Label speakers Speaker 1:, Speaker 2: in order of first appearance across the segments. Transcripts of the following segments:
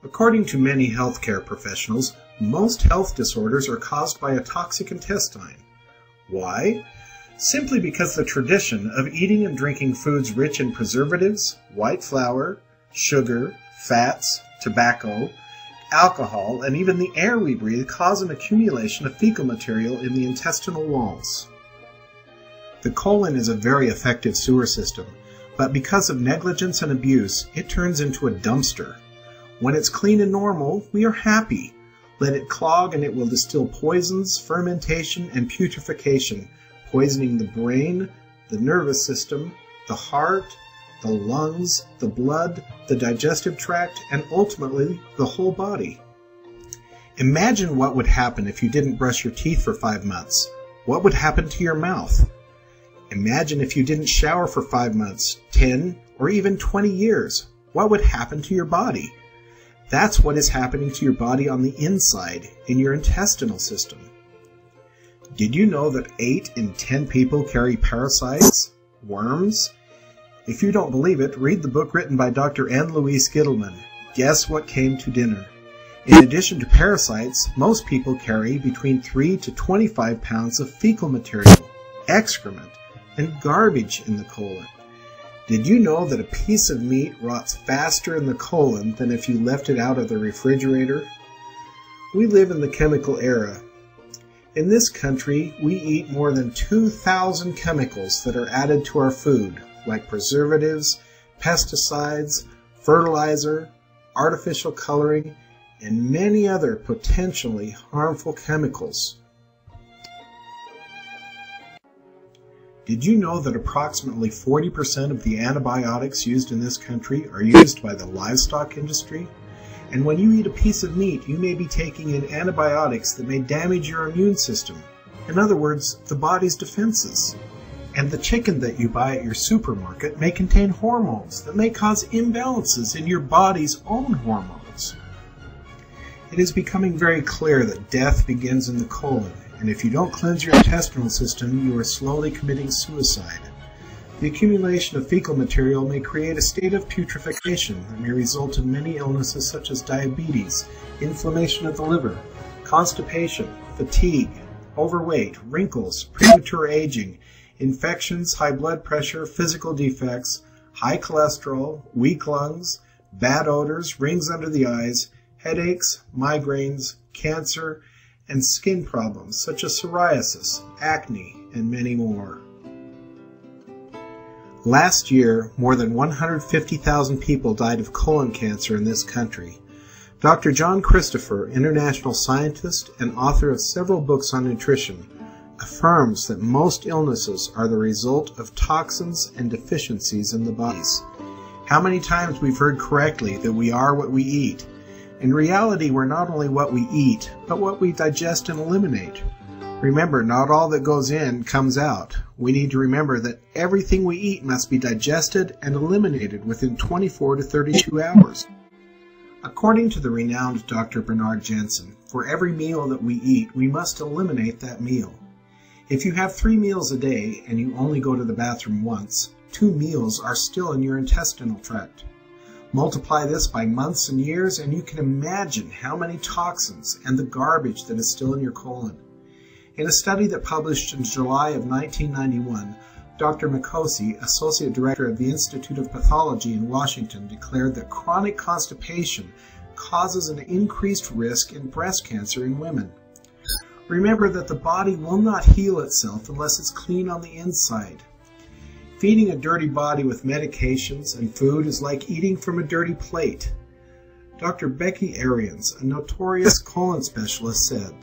Speaker 1: According to many healthcare professionals, most health disorders are caused by a toxic intestine. Why? Simply because the tradition of eating and drinking foods rich in preservatives, white flour, sugar, fats, tobacco, alcohol, and even the air we breathe cause an accumulation of fecal material in the intestinal walls. The colon is a very effective sewer system, but because of negligence and abuse, it turns into a dumpster. When it's clean and normal, we are happy. Let it clog and it will distill poisons, fermentation, and putrefaction, poisoning the brain, the nervous system, the heart, the lungs, the blood, the digestive tract, and ultimately the whole body. Imagine what would happen if you didn't brush your teeth for 5 months. What would happen to your mouth? Imagine if you didn't shower for 5 months, 10, or even 20 years. What would happen to your body? That's what is happening to your body on the inside, in your intestinal system. Did you know that 8 in 10 people carry parasites, worms? If you don't believe it, read the book written by Dr. Anne Louise Gittleman, Guess What Came to Dinner? In addition to parasites, most people carry between 3 to 25 pounds of fecal material, excrement, and garbage in the colon. Did you know that a piece of meat rots faster in the colon than if you left it out of the refrigerator? We live in the chemical era. In this country, we eat more than 2,000 chemicals that are added to our food, like preservatives, pesticides, fertilizer, artificial coloring, and many other potentially harmful chemicals. Did you know that approximately 40% of the antibiotics used in this country are used by the livestock industry? And when you eat a piece of meat, you may be taking in antibiotics that may damage your immune system. In other words, the body's defenses. And the chicken that you buy at your supermarket may contain hormones that may cause imbalances in your body's own hormones. It is becoming very clear that death begins in the colon, and if you don't cleanse your intestinal system, you are slowly committing suicide. The accumulation of fecal material may create a state of putrefaction that may result in many illnesses such as diabetes, inflammation of the liver, constipation, fatigue, overweight, wrinkles, premature aging, infections, high blood pressure, physical defects, high cholesterol, weak lungs, bad odors, rings under the eyes, headaches, migraines, cancer, and skin problems such as psoriasis, acne, and many more. Last year, more than 150,000 people died of colon cancer in this country. Dr. John Christopher, international scientist and author of several books on nutrition, affirms that most illnesses are the result of toxins and deficiencies in the bodies. How many times we've heard correctly that we are what we eat. In reality, we're not only what we eat, but what we digest and eliminate. Remember, not all that goes in comes out. We need to remember that everything we eat must be digested and eliminated within 24 to 32 hours. According to the renowned Dr. Bernard Jensen, for every meal that we eat, we must eliminate that meal. If you have 3 meals a day and you only go to the bathroom once, 2 meals are still in your intestinal tract. Multiply this by months and years, and you can imagine how many toxins and the garbage that is still in your colon. In a study that published in July of 1991, Dr. Mikosi, Associate Director of the Institute of Pathology in Washington, declared that chronic constipation causes an increased risk in breast cancer in women. Remember that the body will not heal itself unless it's clean on the inside. Feeding a dirty body with medications and food is like eating from a dirty plate. Dr. Becky Arians, a notorious colon specialist, said,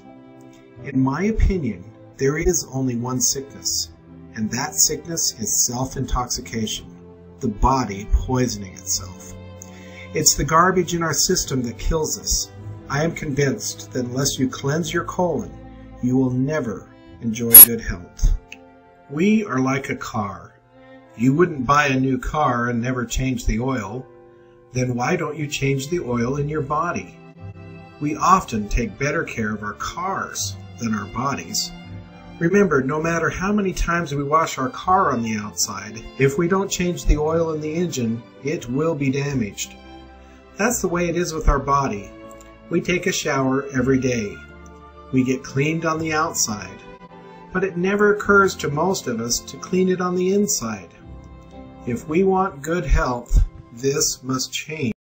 Speaker 1: "In my opinion, there is only one sickness, and that sickness is self-intoxication, the body poisoning itself. It's the garbage in our system that kills us. I am convinced that unless you cleanse your colon, you will never enjoy good health." We are like a car. You wouldn't buy a new car and never change the oil. Then why don't you change the oil in your body? We often take better care of our cars than our bodies. Remember, no matter how many times we wash our car on the outside, if we don't change the oil in the engine, it will be damaged. That's the way it is with our body. We take a shower every day. We get cleaned on the outside, but it never occurs to most of us to clean it on the inside. If we want good health, this must change.